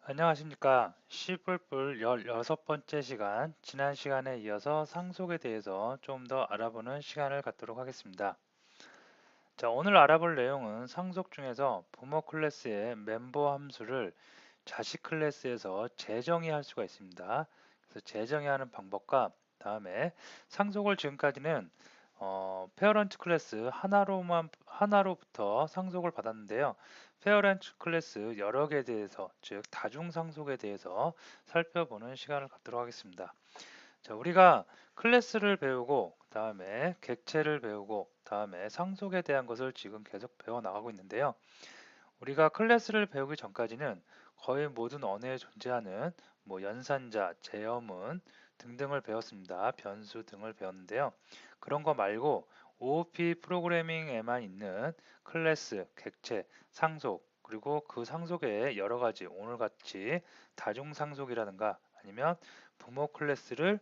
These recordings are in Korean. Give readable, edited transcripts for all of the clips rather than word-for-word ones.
안녕하십니까. C뿔뿔 16번째 시간, 지난 시간에 이어서 상속에 대해서 좀 더 알아보는 시간을 갖도록 하겠습니다. 자, 오늘 알아볼 내용은 상속 중에서 부모 클래스의 멤버 함수를 자식 클래스에서 재정의할 수가 있습니다. 그래서 재정의하는 방법과 다음에 상속을 지금까지는 페어런트 클래스 하나로부터 상속을 받았는데요. 페어런트 클래스 여러 개에 대해서, 즉 다중 상속에 대해서 살펴보는 시간을 갖도록 하겠습니다. 자, 우리가 클래스를 배우고 다음에 객체를 배우고 다음에 상속에 대한 것을 지금 계속 배워 나가고 있는데요. 우리가 클래스를 배우기 전까지는 거의 모든 언어에 존재하는 연산자, 제어문 등등을 배웠습니다. 변수 등을 배웠는데요. 그런 거 말고 OOP 프로그래밍에만 있는 클래스, 객체, 상속, 그리고 그 상속에 여러 가지 오늘같이 다중 상속이라든가 아니면 부모 클래스를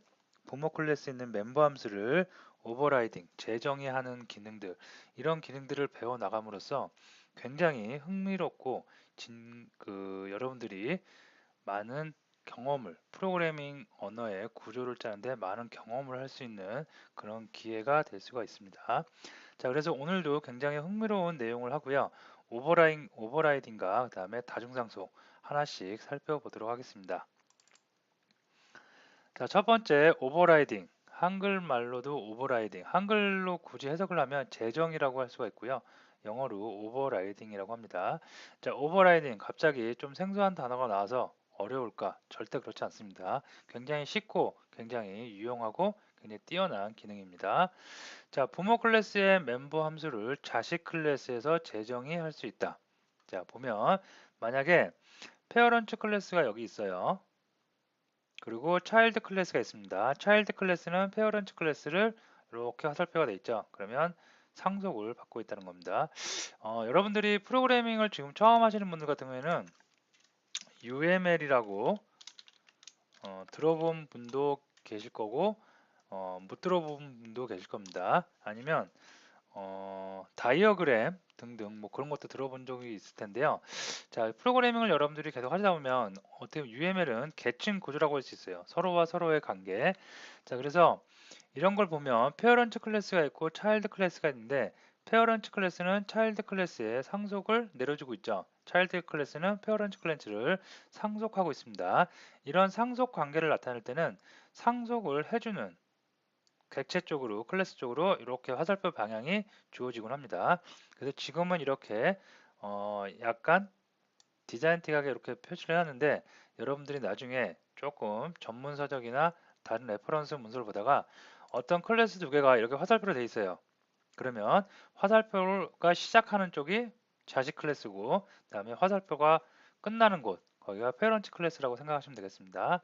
부모 클래스에 있는 멤버 함수를 오버라이딩, 재정의하는 기능들 이런 기능들을 배워 나감으로써 굉장히 흥미롭고 여러분들이 많은 경험을 프로그래밍 언어의 구조를 짜는데 많은 경험을 할 수 있는 그런 기회가 될 수가 있습니다. 자, 그래서 오늘도 굉장히 흥미로운 내용을 하고요. 오버라이딩과 그다음에 다중상속 하나씩 살펴보도록 하겠습니다. 자, 첫 번째 오버라이딩. 한글말로도 오버라이딩. 한글로 굳이 해석을 하면 재정이라고 할 수가 있고요. 영어로 오버라이딩이라고 합니다. 자, 오버라이딩. 갑자기 좀 생소한 단어가 나와서 어려울까? 절대 그렇지 않습니다. 굉장히 쉽고 굉장히 유용하고 굉장히 뛰어난 기능입니다. 자, 부모 클래스의 멤버 함수를 자식 클래스에서 재정의 할 수 있다. 자, 보면 만약에 페어런트 클래스가 여기 있어요. 그리고 차일드 클래스가 있습니다. 차일드 클래스는 페어런트 클래스를 이렇게 화살표가 되어 있죠. 그러면 상속을 받고 있다는 겁니다. 여러분들이 프로그래밍을 지금 처음 하시는 분들 같은 경우에는 UML이라고 들어본 분도 계실 거고 못 들어본 분도 계실 겁니다. 아니면 다이어그램 등등 그런 것도 들어본 적이 있을 텐데요. 자, 프로그래밍을 여러분들이 계속 하다 보면 어떻게 보면 UML은 계층 구조라고 할 수 있어요. 서로와 서로의 관계. 자, 그래서 이런 걸 보면 페어런트 클래스가 있고 차일드 클래스가 있는데 페어런트 클래스는 차일드 클래스에 상속을 내려주고 있죠. 차일드 클래스는 페어런트 클래스를 상속하고 있습니다. 이런 상속 관계를 나타낼 때는 상속을 해주는 객체 쪽으로 클래스 쪽으로 이렇게 화살표 방향이 주어지곤 합니다. 그래서 지금은 이렇게 약간 디자인틱하게 이렇게 표시를 해놨는데 여러분들이 나중에 조금 전문 서적이나 다른 레퍼런스 문서를 보다가 어떤 클래스 두 개가 이렇게 화살표로 돼 있어요. 그러면 화살표가 시작하는 쪽이 자식 클래스고 그다음에 화살표가 끝나는 곳 거기가 페어런트 클래스라고 생각하시면 되겠습니다.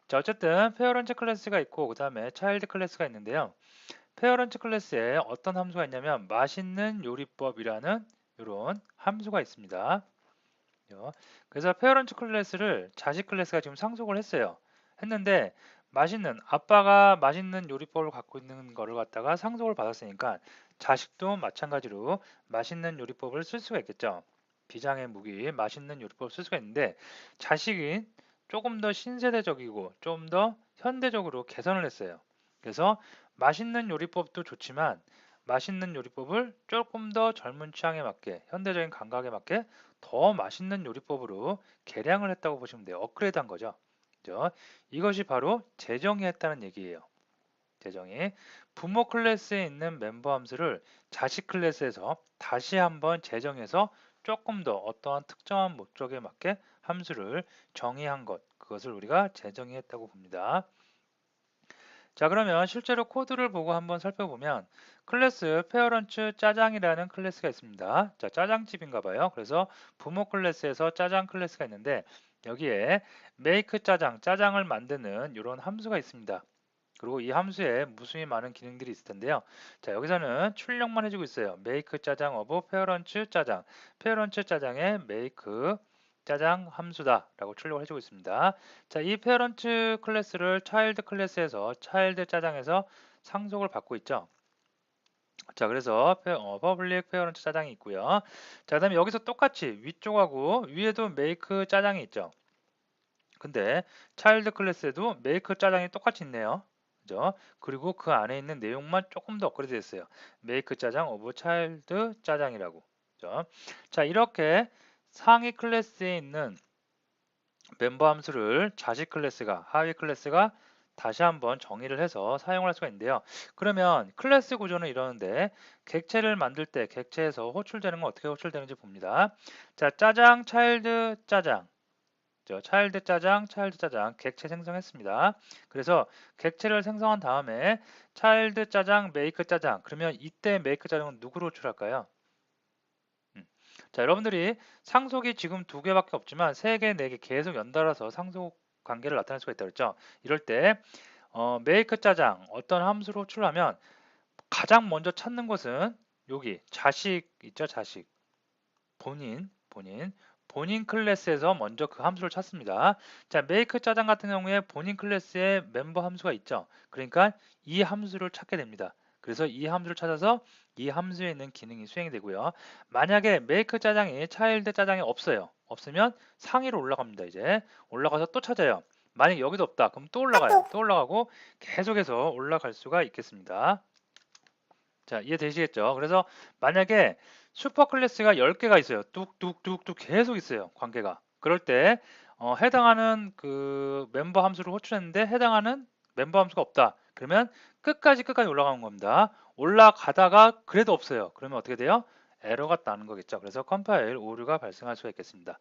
자, 어쨌든 페어런트 클래스가 있고 그 다음에 차일드 클래스가 있는데요. 페어런트 클래스에 어떤 함수가 있냐면 맛있는 요리법이라는 이런 함수가 있습니다. 그래서 페어런트 클래스를 자식 클래스가 지금 상속을 했어요. 했는데 아빠가 맛있는 요리법을 갖고 있는 거를 갖다가 상속을 받았으니까 자식도 마찬가지로 맛있는 요리법을 쓸 수가 있겠죠. 비장의 무기 맛있는 요리법을 쓸 수가 있는데 자식은 조금 더 신세대적이고 좀 더 현대적으로 개선을 했어요. 그래서 맛있는 요리법도 좋지만 맛있는 요리법을 조금 더 젊은 취향에 맞게 현대적인 감각에 맞게 더 맛있는 요리법으로 개량을 했다고 보시면 돼요. 업그레이드한 거죠. 그죠? 이것이 바로 재정의 했다는 얘기예요. 재정의 부모 클래스에 있는 멤버 함수를 자식 클래스에서 다시 한번 재정해서 조금 더 어떠한 특정한 목적에 맞게 함수를 정의한 것, 그것을 우리가 재정의 했다고 봅니다. 자, 그러면 실제로 코드를 보고 한번 살펴보면 클래스 페어런츠 짜장이라는 클래스가 있습니다. 자, 짜장집인가 봐요. 그래서 부모 클래스에서 짜장 클래스가 있는데 여기에 make 짜장, 짜장을 만드는 이런 함수가 있습니다. 그리고 이 함수에 무수히 많은 기능들이 있을 텐데요. 자, 여기서는 출력만 해주고 있어요. make 짜장 of 페어런츠 짜장. 페어런츠 짜장의 make 짜장 함수다 라고 출력을 해주고 있습니다. 자, 이 페어런트 클래스를 차일드 클래스에서 차일드 짜장에서 상속을 받고 있죠. 자, 그래서 퍼블릭 페어런트 짜장이 있고요. 자, 그다음에 여기서 똑같이 위쪽하고 위에도 make 짜장이 있죠. 근데 차일드 클래스에도 메이크 짜장이 똑같이 있네요. 그죠? 그리고 그 안에 있는 내용만 조금 더 업그레이드 됐어요. 메이크 짜장 오브 차일드 짜장이라고. 그죠? 자, 이렇게 상위 클래스에 있는 멤버 함수를 자식 클래스가, 하위 클래스가 다시 한번 정의를 해서 사용할 수가 있는데요. 그러면 클래스 구조는 이러는데 객체를 만들 때 객체에서 호출되는 건 어떻게 호출되는지 봅니다. 자, 짜장, 차일드, 짜장. 차일드 짜장, 차일드 짜장 객체 생성했습니다. 그래서 객체를 생성한 다음에 차일드 짜장, 메이크 짜장. 그러면 이때 메이크 짜장은 누구로 호출할까요? 자, 여러분들이 상속이 지금 2개밖에 없지만 3개, 4개 계속 연달아서 상속 관계를 나타낼 수가 있다고 그랬죠. 이럴 때 메이크 짜장 어떤 함수로 호출하면 가장 먼저 찾는 것은 여기 자식 있죠, 자식. 본인 클래스에서 먼저 그 함수를 찾습니다. 자, 메이크 짜장 같은 경우에 본인 클래스에 멤버 함수가 있죠. 그러니까 이 함수를 찾게 됩니다. 그래서 이 함수를 찾아서 이 함수에 있는 기능이 수행이 되고요. 만약에 메이크 짜장이 차일드 짜장이 없어요. 없으면 상위로 올라갑니다. 이제 올라가서 또 찾아요. 만약 여기도 없다. 그럼 또 올라가요. 또 올라가고 계속해서 올라갈 수가 있겠습니다. 자, 이해되시겠죠? 그래서 만약에 슈퍼 클래스가 10개가 있어요. 뚝뚝뚝뚝 계속 있어요. 관계가. 그럴 때 해당하는 그 멤버 함수를 호출했는데 해당하는 멤버 함수가 없다. 그러면 끝까지 올라가는 겁니다. 올라가다가 그래도 없어요. 그러면 어떻게 돼요? 에러가 나는 거겠죠. 그래서 컴파일 오류가 발생할 수가 있겠습니다.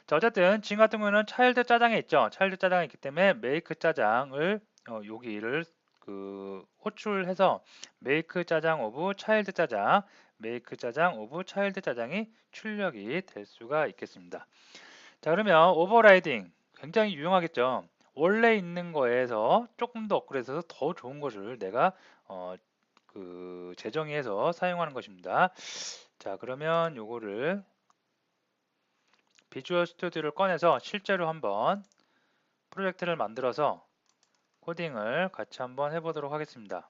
자, 어쨌든 지금 같은 경우는 차일드 짜장에 있죠. 차일드 짜장에 있기 때문에 메이크 짜장을 여기를 그 호출해서 메이크 짜장 오브 차일드 짜장, 메이크 짜장 오브 차일드 짜장이 출력이 될 수가 있겠습니다. 자, 그러면 오버라이딩 굉장히 유용하겠죠. 원래 있는 거에서 조금 더 업그레이드해서 더 좋은 것을 내가 재정의해서 사용하는 것입니다. 자, 그러면 요거를 비주얼 스튜디오를 꺼내서 실제로 한번 프로젝트를 만들어서 코딩을 같이 한번 해보도록 하겠습니다.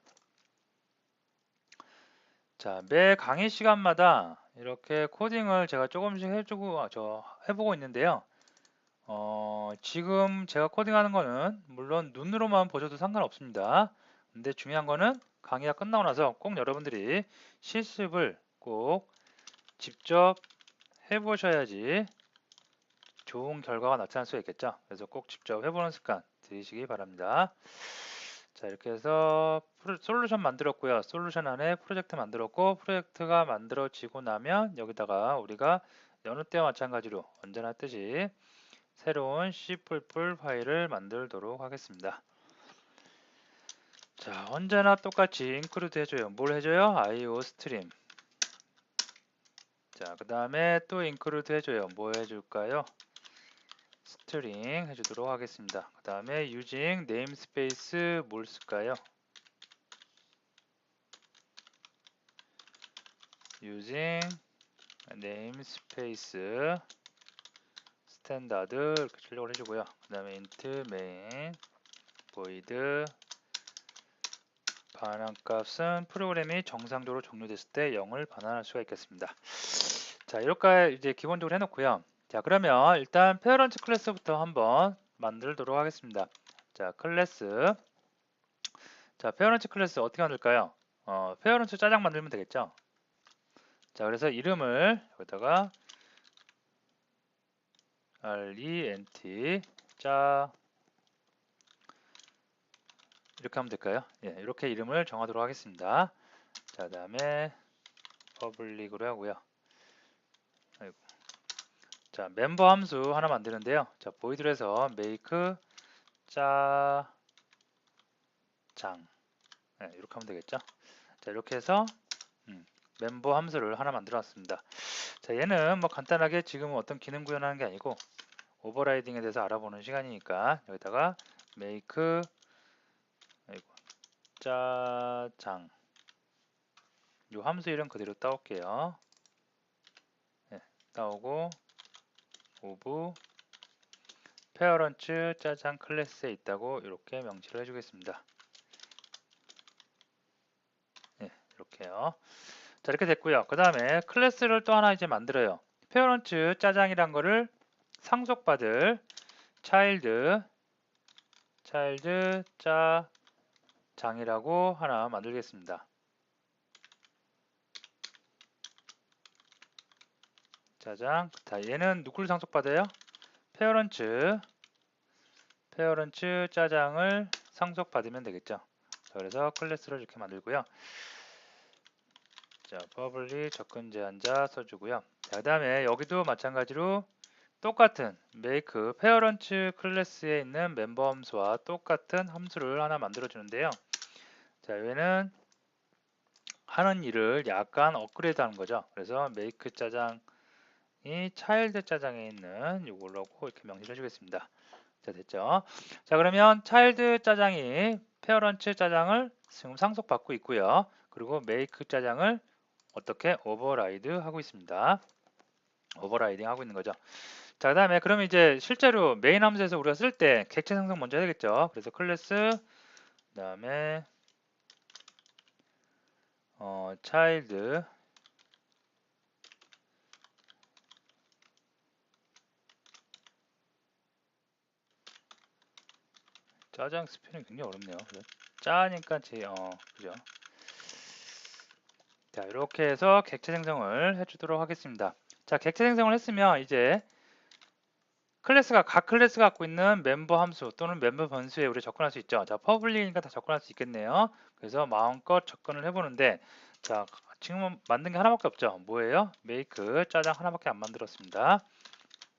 자, 매 강의 시간마다 이렇게 코딩을 제가 조금씩 해보고 있는데요. 지금 제가 코딩하는 거는 물론 눈으로만 보셔도 상관없습니다. 근데 중요한 거는 강의가 끝나고 나서 꼭 여러분들이 실습을 꼭 직접 해보셔야지 좋은 결과가 나타날 수 있겠죠. 그래서 꼭 직접 해보는 습관 들이시기 바랍니다. 자, 이렇게 해서 솔루션 만들었고요. 솔루션 안에 프로젝트 만들었고 프로젝트가 만들어지고 나면 여기다가 우리가 여느 때와 마찬가지로 언제나 했듯이 새로운 C++ 파일을 만들도록 하겠습니다. 자, 언제나 똑같이 include 해줘요. 뭘 해줘요? iostream. 자, 그 다음에 또 include 해줘요. 뭐 해줄까요? 스트링 해주도록 하겠습니다. 그 다음에 using namespace 뭘 쓸까요? using namespace 스탠다드 이렇게 출력을 해주고요. 그 다음에 int main void 반환값은 프로그램이 정상적으로 종료됐을 때 0을 반환할 수가 있겠습니다. 자, 이렇게 이제 기본적으로 해놓고요. 자, 그러면 일단 페어런트 클래스부터 한번 만들도록 하겠습니다. 자, 클래스. 자, 페어런트 클래스 어떻게 만들까요? 페어런트 짜장 만들면 되겠죠? 자, 그래서 이름을 여기다가 rent 짜 이렇게 하면 될까요? 예, 이렇게 이름을 정하도록 하겠습니다. 자, 그 다음에 퍼블릭으로 하고요. 아이고. 자, 멤버 함수 하나 만드는데요. 자, 보이드로 해서 make 짜장 네, 이렇게 하면 되겠죠. 자, 이렇게 해서 멤버 함수를 하나 만들어 놨습니다. 자, 얘는 뭐 간단하게 지금 어떤 기능 구현하는 게 아니고 오버라이딩에 대해서 알아보는 시간이니까 여기다가 make 짜장 요 함수 이름 그대로 따올게요. 네, 따오고 오브 페어런츠 짜장 클래스에 있다고 이렇게 명시를 해주겠습니다. 네, 이렇게요. 자, 이렇게 됐고요. 그 다음에 클래스를 또 하나 이제 만들어요. 페어런츠 짜장이란 거를 상속받을 차일드 짜장이라고 하나 만들겠습니다. 짜장. 자, 얘는 누구를 상속받아요? 페어런츠 짜장을 상속받으면 되겠죠. 자, 그래서 클래스를 이렇게 만들고요. 자, public 접근 제한자 써주고요. 자, 그 다음에 여기도 마찬가지로 똑같은 make 페어런츠 클래스에 있는 멤버 함수와 똑같은 함수를 하나 만들어 주는데요. 자, 얘는 하는 일을 약간 업그레이드 하는 거죠. 그래서 make 짜장이 차일드 짜장에 있는 이걸로고 이렇게 명시를 해주겠습니다. 자, 됐죠? 자, 그러면 차일드 짜장이 페어런츠 짜장을 지금 상속받고 있고요. 그리고 make 짜장을 어떻게 오버라이드 하고 있습니다. 오버라이딩 하고 있는 거죠. 자, 그 다음에 그러면 이제 실제로 메인 함수에서 우리가 쓸 때 객체 생성 먼저 해야겠죠. 그래서 클래스 그 다음에 차일드 짜장 스펠링 굉장히 어렵네요. 짜니까 그죠. 자, 이렇게 해서 객체 생성을 해주도록 하겠습니다. 자, 객체 생성을 했으면 이제 각 클래스가 갖고 있는 멤버 함수 또는 멤버 변수에 우리 접근할 수 있죠. 자, 퍼블릭이니까 다 접근할 수 있겠네요. 그래서 마음껏 접근을 해보는데, 자, 지금 만든 게 하나밖에 없죠. 뭐예요? make 짜장 하나밖에 안 만들었습니다.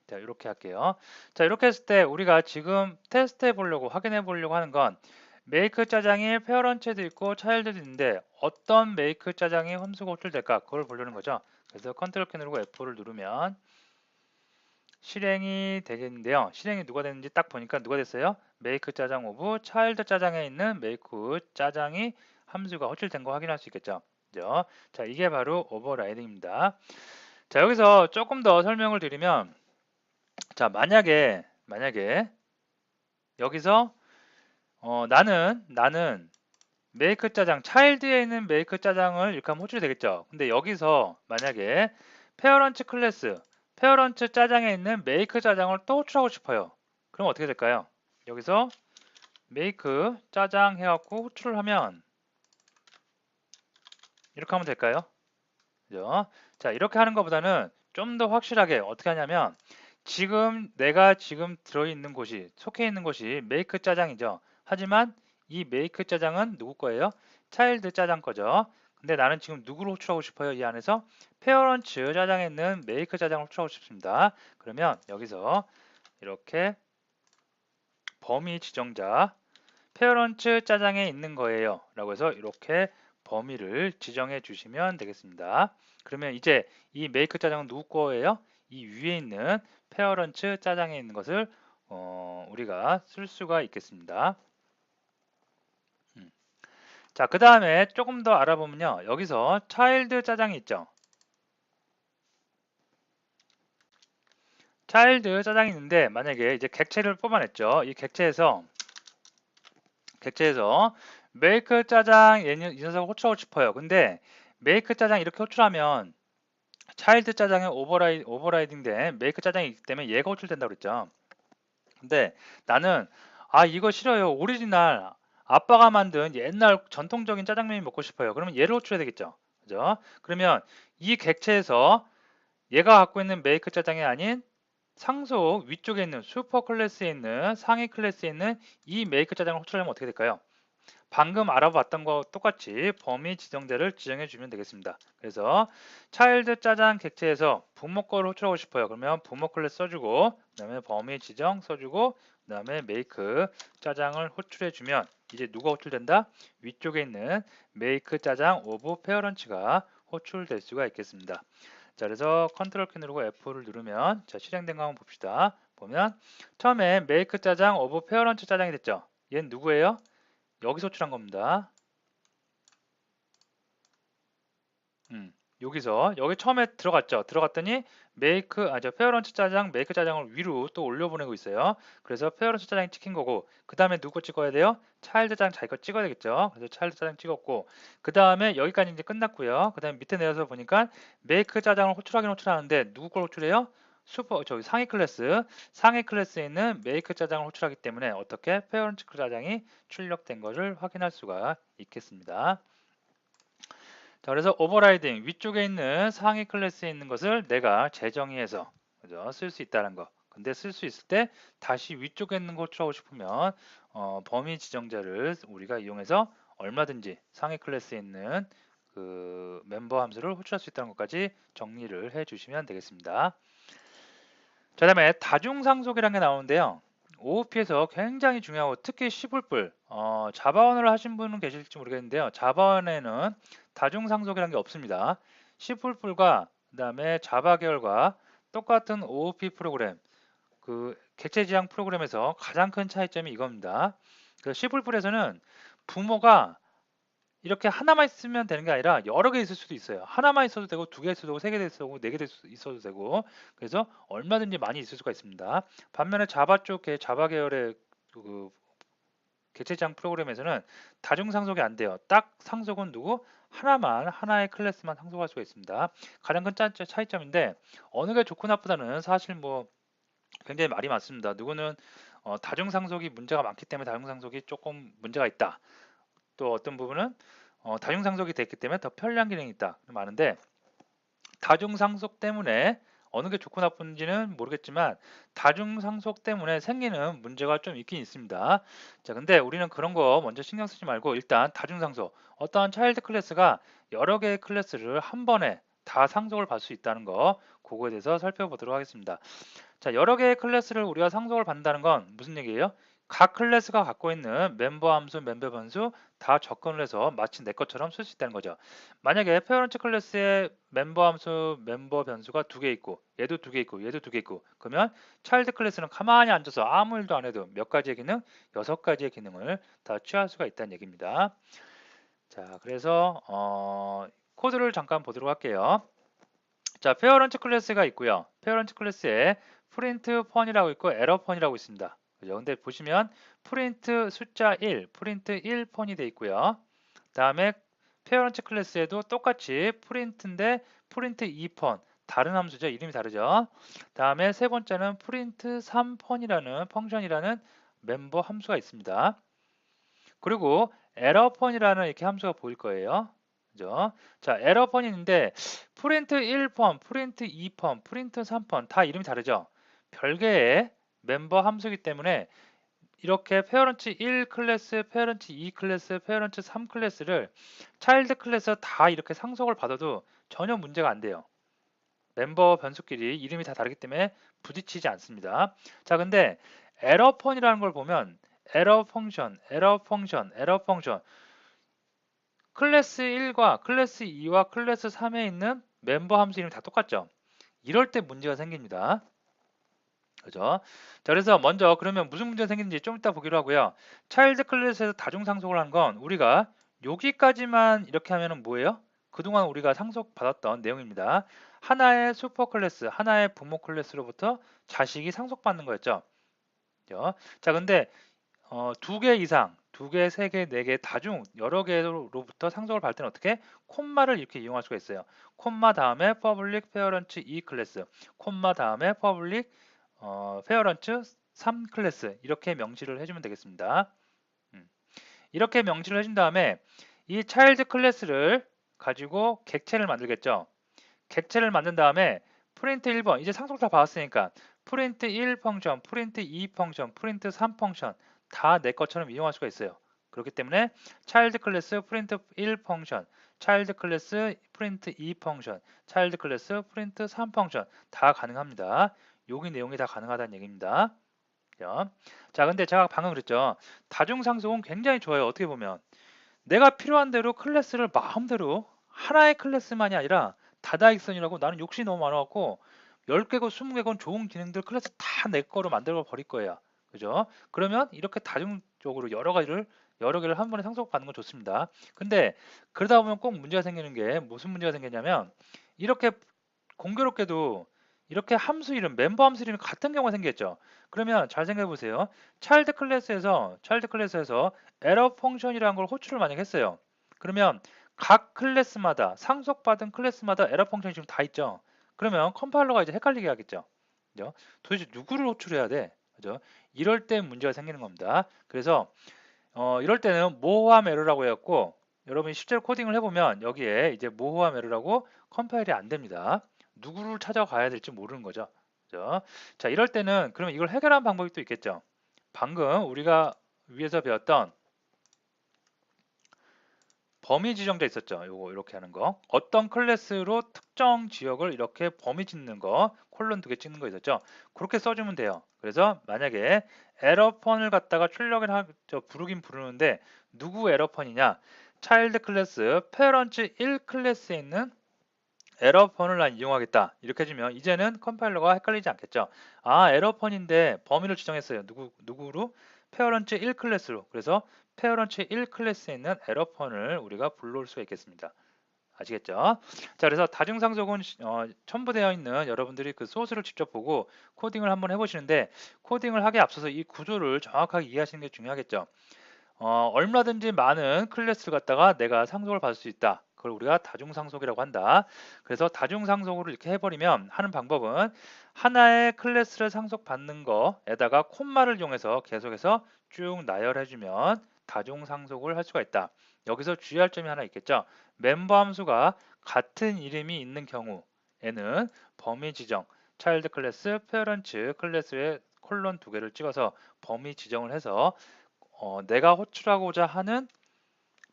자, 이렇게 할게요. 자, 이렇게 했을 때 우리가 지금 테스트 해보려고 확인해 보려고 하는 건 make 짜장이 페어런츠도 있고 차일드도 있는데 어떤 make 짜장이 함수가 호출될까? 그걸 보려는 거죠. 그래서 컨트롤 키 누르고 F4를 누르면 실행이 되겠는데요. 실행이 누가 됐는지 딱 보니까 누가 됐어요? make 짜장 오브 차일드 짜장에 있는 make 짜장이 함수가 호출된 거 확인할 수 있겠죠. 그죠? 자, 이게 바로 오버라이딩입니다. 자, 여기서 조금 더 설명을 드리면 자, 만약에 여기서 나는 make 짜장 차일드에 있는 make 짜장을 이렇게 하면 호출이 되겠죠. 근데 여기서 만약에 페어런츠 클래스 페어런츠 짜장에 있는 make 짜장을 또 호출하고 싶어요. 그럼 어떻게 될까요? 여기서 make 짜장 해갖고 호출을 하면 이렇게 하면 될까요? 그죠? 자, 이렇게 하는 것보다는 좀 더 확실하게 어떻게 하냐면 내가 지금 들어있는 곳이 속해 있는 곳이 make 짜장이죠. 하지만 이 make 짜장은 누구 거예요? 차일드 짜장 거죠. 근데 나는 지금 누구를 호출하고 싶어요? 이 안에서 페어런츠 짜장에 있는 make 짜장을 호출하고 싶습니다. 그러면 여기서 이렇게 범위 지정자 페어런츠 짜장에 있는 거예요 라고 해서 이렇게 범위를 지정해 주시면 되겠습니다. 그러면 이제 이 make 짜장은 누구 거예요? 이 위에 있는 페어런츠 짜장에 있는 것을 우리가 쓸 수가 있겠습니다. 자, 그 다음에 조금 더 알아보면요. 여기서 차일드 짜장이 있죠. 차일드 짜장이 있는데 만약에 이제 객체를 뽑아냈죠. 이 객체에서 make 짜장 이 녀석을 호출하고 싶어요. 근데 make 짜장 이렇게 호출하면 차일드 짜장의 오버라이딩 된 make 짜장이 있기 때문에 얘가 호출된다고 그랬죠. 근데 나는 이거 싫어요. 오리지널 아빠가 만든 옛날 전통적인 짜장면이 먹고 싶어요. 그러면 얘를 호출해야 되겠죠. 그죠? 그러면 이 객체에서 얘가 갖고 있는 make 짜장이 아닌 상속 위쪽에 있는 슈퍼 클래스에 있는 상위 클래스에 있는 이 make 짜장을 호출하면 어떻게 될까요? 방금 알아봤던 거 똑같이 범위 지정자를 지정해 주면 되겠습니다. 그래서 차일드 짜장 객체에서 부모 거를 호출하고 싶어요. 그러면 부모 클래스 써주고 그 다음에 범위 지정 써주고 그 다음에 make 짜장을 호출해 주면 이제 누가 호출된다? 위쪽에 있는 make 짜장 오브 페어런츠가 호출될 수가 있겠습니다. 자, 그래서 컨트롤 키 누르고 F4를 누르면 자, 실행된 거 한번 봅시다. 보면 처음에 make 짜장 오브 페어런츠 짜장이 됐죠. 얘는 누구예요? 여기서 호출한 겁니다. 여기 처음에 들어갔죠. 들어갔더니 페어런츠 짜장, 메이크 짜장을 위로 또 올려보내고 있어요. 그래서 페어런츠 짜장이 찍힌 거고 그 다음에 누구 거 찍어야 돼요? 차일드 짜장 자기 거 찍어야 되겠죠. 그래서 차일드 짜장 찍었고 그 다음에 여기까지 이제 끝났고요. 그 다음에 밑에 내려서 보니까 메이크 짜장을 호출하긴 호출하는데 누구 걸 호출해요? 상위 클래스에 있는 메이크 짜장을 호출하기 때문에 어떻게 페어런트 짜장이 출력된 것을 확인할 수가 있겠습니다. 자, 그래서 오버라이딩 위쪽에 있는 상위 클래스에 있는 것을 내가 재정의해서 쓸 수 있다는 거. 근데 쓸 수 있을 때 다시 위쪽에 있는 거 호출하고 싶으면 범위 지정자를 우리가 이용해서 얼마든지 상위 클래스에 있는 그 멤버 함수를 호출할 수 있다는 것까지 정리를 해 주시면 되겠습니다. 자, 다음에 다중상속이라는 게 나오는데요. OOP에서 굉장히 중요하고 특히 C++, 자바원을 하신 분은 계실지 모르겠는데요. 자바원에는 다중상속이라는 게 없습니다. C++과 그다음에 자바 계열과 똑같은 OOP 프로그램, 그 객체 지향 프로그램에서 가장 큰 차이점이 이겁니다. 그 C++에서는 부모가 이렇게 하나만 있으면 되는 게 아니라 여러 개 있을 수도 있어요. 하나만 있어도 되고, 두 개 있어도 되고, 세 개 있어도 되고, 네 개 있어도 되고, 그래서 얼마든지 많이 있을 수가 있습니다. 반면에 자바 계열의 그 객체지향 프로그램에서는 다중 상속이 안 돼요. 딱 상속은 누구? 하나의 클래스만 상속할 수가 있습니다. 가장 큰 차이점인데 어느 게 좋고 나쁘다는 사실 뭐 굉장히 말이 많습니다. 누구는 다중 상속이 문제가 많기 때문에 다중 상속이 조금 문제가 있다. 또 어떤 부분은 다중상속이 됐기 때문에 더 편리한 기능이 있다. 많은데 다중상속 때문에 어느 게 좋고 나쁜지는 모르겠지만 다중상속 때문에 생기는 문제가 좀 있긴 있습니다. 자, 근데 우리는 그런 거 먼저 신경 쓰지 말고 일단 다중상속, 어떠한 차일드 클래스가 여러 개의 클래스를 한 번에 다 상속을 받을 수 있다는 거, 그거에 대해서 살펴보도록 하겠습니다. 자, 여러 개의 클래스를 우리가 상속을 받는다는 건 무슨 얘기예요? 각 클래스가 갖고 있는 멤버 함수, 멤버 변수 다 접근을 해서 마치 내 것처럼 쓸 수 있다는 거죠. 만약에 페어런트 클래스에 멤버 함수, 멤버 변수가 두 개 있고 얘도 두 개 있고 얘도 두 개 있고 그러면 차일드 클래스는 가만히 앉아서 아무 일도 안 해도 몇 가지의 기능? 6가지의 기능을 다 취할 수가 있다는 얘기입니다. 자, 그래서 코드를 잠깐 보도록 할게요. 자, 페어런트 클래스가 있고요. 페어런트 클래스에 프린트 펀이라고 있고 에러 펀이라고 있습니다. 그죠? 근데 보시면 프린트 숫자 1, 프린트 1 펀이 돼 있고요. 다음에 페어런트 클래스에도 똑같이 프린트인데 프린트 2 펀, 다른 함수죠. 이름이 다르죠. 다음에 세 번째는 프린트 3 펀이라는 펑션이라는 멤버 함수가 있습니다. 그리고 에러 펀이라는 이렇게 함수가 보일 거예요. 그죠? 자, 에러 펀이 있는데 프린트 1펀, 프린트 2펀, 프린트 3펀 다 이름이 다르죠? 별개의 멤버 함수이기 때문에 이렇게 페어런트 1 클래스, 페어런트 2 클래스, 페어런트 3 클래스를 차일드 클래스 다 이렇게 상속을 받아도 전혀 문제가 안 돼요. 멤버 변수끼리 이름이 다 다르기 때문에 부딪히지 않습니다. 자, 근데 에러 펀이라는 걸 보면 에러 펑션, 에러 펑션, 에러 펑션 클래스 1과 클래스 2와 클래스 3에 있는 멤버 함수 이름이 다 똑같죠? 이럴 때 문제가 생깁니다. 그죠? 자, 그래서 먼저 그러면 무슨 문제가 생기는지 좀 이따 보기로 하고요. 차일드 클래스에서 다중 상속을 한 건 우리가 여기까지만 이렇게 하면은 뭐예요? 그동안 우리가 상속받았던 내용입니다. 하나의 슈퍼 클래스, 하나의 부모 클래스로부터 자식이 상속받는 거였죠. 그죠? 자, 근데 두 개 이상, 두 개, 세 개, 네 개, 다중 여러 개로부터 상속을 받을 때는 어떻게? 콤마를 이렇게 이용할 수가 있어요. 콤마 다음에 public parent 2 클래스, 콤마 다음에 public parent 3 클래스 이렇게 명시를 해주면 되겠습니다. 이렇게 명시를 해준 다음에 이 차일드 클래스를 가지고 객체를 만들겠죠. 객체를 만든 다음에 프린트 1번 이제 상속 다 받았으니까 프린트 1 펑션, 프린트 2 펑션, 프린트 3 펑션 다 내 것처럼 이용할 수가 있어요. 그렇기 때문에 차일드 클래스 프린트 1 펑션, 차일드 클래스 프린트 2 펑션, 차일드 클래스 프린트 3 펑션 다 가능합니다. 여기 내용이 다 가능하다는 얘기입니다. 자, 근데 제가 방금 그랬죠. 다중상속은 굉장히 좋아요. 어떻게 보면 내가 필요한 대로 클래스를 마음대로 하나의 클래스만이 아니라 다다익선이라고 나는 욕심이 너무 많아갖고 10개고 20개건 좋은 기능들 클래스 다 내 거로 만들어 버릴 거예요. 그죠? 그러면 이렇게 다중적으로 여러 개를 한 번에 상속받는 건 좋습니다. 근데 그러다 보면 꼭 문제가 생기는 게 무슨 문제가 생기냐면 이렇게 공교롭게도 이렇게 함수 이름, 멤버 함수 이름이 같은 경우가 생겼죠. 그러면 잘 생각해 보세요. 차일드 클래스에서 에러 펑션이라는 걸 호출을 만약 했어요. 그러면 각 클래스마다 상속받은 클래스마다 에러 펑션이 지금 다 있죠. 그러면 컴파일러가 이제 헷갈리게 하겠죠. 그죠? 도대체 누구를 호출해야 돼? 그죠? 이럴 때 문제가 생기는 겁니다. 그래서 이럴 때는 모호함 에러라고 해갖고 여러분이 실제로 코딩을 해보면 여기에 이제 모호함 에러라고 컴파일이 안 됩니다. 누구를 찾아가야 될지 모르는 거죠. 그죠? 자, 이럴 때는 그러면 이걸 해결하는 방법이 또 있겠죠. 방금 우리가 위에서 배웠던 범위 지정자 있었죠. 요거 이렇게 하는 거. 어떤 클래스로 특정 지역을 이렇게 범위 짓는 거, 콜론 2개 찍는 거 있었죠. 그렇게 써주면 돼요. 그래서 만약에 에러펀을 갖다가 부르긴 부르는데 누구 에러펀이냐? 차일드 클래스 페어런츠 1 클래스에 있는 에러펀을 난 이용하겠다. 이렇게 해주면 이제는 컴파일러가 헷갈리지 않겠죠. 아, 에러펀인데 범위를 지정했어요. 누구로? 페어런츠 1 클래스로. 그래서 페어런츠 1 클래스에 있는 에러펀을 우리가 불러올 수가 있겠습니다. 아시겠죠? 자, 그래서 다중상속은 첨부되어 있는 여러분들이 그 소스를 직접 보고 코딩을 한번 해보시는데 코딩을 하기에 앞서서 이 구조를 정확하게 이해하시는 게 중요하겠죠. 얼마든지 많은 클래스를 갖다가 내가 상속을 받을 수 있다. 그걸 우리가 다중상속이라고 한다. 그래서 다중상속으로 이렇게 해버리면 하는 방법은 하나의 클래스를 상속받는 거에다가 콤마를 이용해서 계속해서 쭉 나열해주면 다중상속을 할 수가 있다. 여기서 주의할 점이 하나 있겠죠. 멤버 함수가 같은 이름이 있는 경우에는 범위 지정, 차일드 클래스, 페어런츠 클래스에 콜론 2개를 찍어서 범위 지정을 해서 내가 호출하고자 하는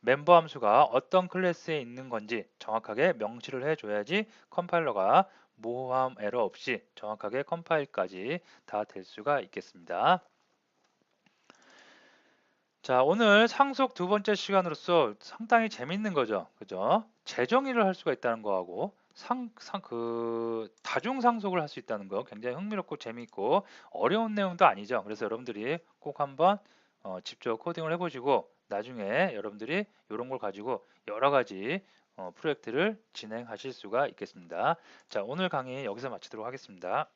멤버 함수가 어떤 클래스에 있는 건지 정확하게 명시를 해줘야지 컴파일러가 모호함 에러 없이 정확하게 컴파일까지 다 될 수가 있겠습니다. 자, 오늘 상속 두 번째 시간으로서 상당히 재밌는 거죠. 그죠? 재정의를 할 수가 있다는 거하고 다중 상속을 할 수 있다는 거 굉장히 흥미롭고 재미있고 어려운 내용도 아니죠. 그래서 여러분들이 꼭 한번 직접 코딩을 해보시고 나중에 여러분들이 이런 걸 가지고 여러 가지 프로젝트를 진행하실 수가 있겠습니다. 자, 오늘 강의 여기서 마치도록 하겠습니다.